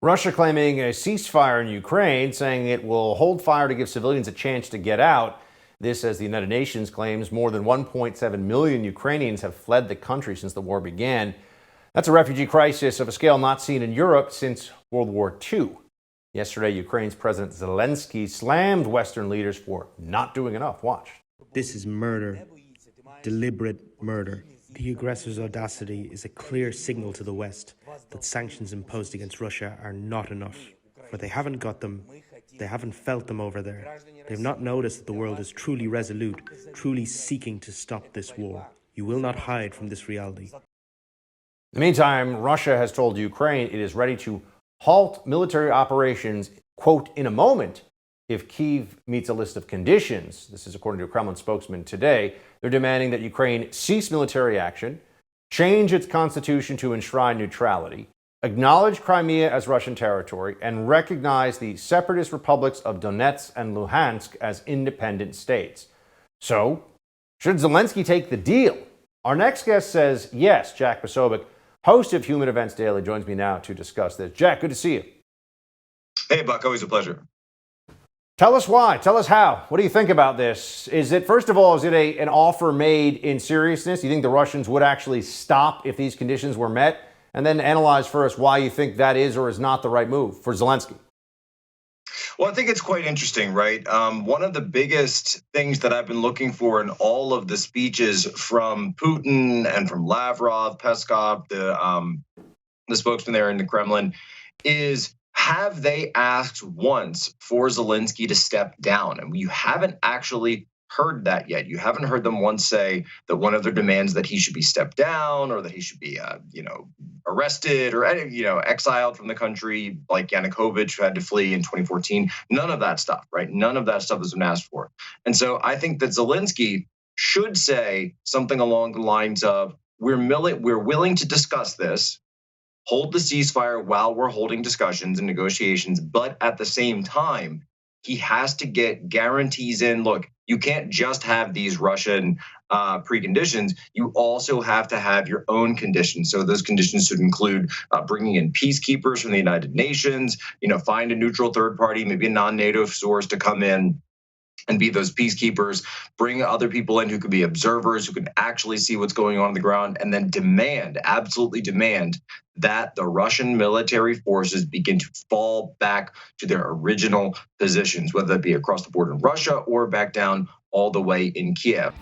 Russia claiming a ceasefire in Ukraine, saying it will hold fire to give civilians a chance to get out. This, as the United Nations claims more than 1.7 million Ukrainians have fled the country since the war began. That's a refugee crisis of a scale not seen in Europe since World War II. Yesterday, Ukraine's President Zelensky slammed Western leaders for not doing enough. Watch. This is murder, deliberate murder. The aggressor's audacity is a clear signal to the West that sanctions imposed against Russia are not enough. For they haven't got them, they haven't felt them over there. They've not noticed that the world is truly resolute, truly seeking to stop this war. You will not hide from this reality. In the meantime, Russia has told Ukraine it is ready to halt military operations, quote, in a moment, if Kyiv meets a list of conditions. This is according to a Kremlin spokesman today. They're demanding that Ukraine cease military action, change its constitution to enshrine neutrality, acknowledge Crimea as Russian territory, and recognize the separatist republics of Donetsk and Luhansk as independent states. So, should Zelensky take the deal? Our next guest says yes. Jack Posobiec, host of Human Events Daily, joins me now to discuss this. Jack, good to see you. Hey, Buck, always a pleasure. Tell us why. Tell us how. What do you think about this? Is it, first of all, is it an offer made in seriousness? Do you think the Russians would actually stop if these conditions were met? And then analyze for us why you think that is or is not the right move for Zelensky. Well, I think it's quite interesting, right? One of the biggest things that I've been looking for in all of the speeches from Putin and from Lavrov, Peskov, the spokesman there in the Kremlin, is have they asked once for Zelensky to step down? And you haven't actually heard that yet. You haven't heard them once say that one of their demands that he should be stepped down or that he should be, arrested or, exiled from the country, like Yanukovych, who had to flee in 2014. None of that stuff, right? None of that stuff has been asked for. And so I think that Zelensky should say something along the lines of, we're willing to discuss this, hold the ceasefire while we're holding discussions and negotiations, but at the same time, he has to get guarantees in. Look, you can't just have these Russian preconditions. You also have to have your own conditions. So those conditions should include bringing in peacekeepers from the United Nations, find a neutral third party, maybe a non-NATO source to come in and be those peacekeepers, bring other people in who could be observers, who could actually see what's going on the ground, and then absolutely demand that the Russian military forces begin to fall back to their original positions, whether that be across the border in Russia or back down all the way in Kiev.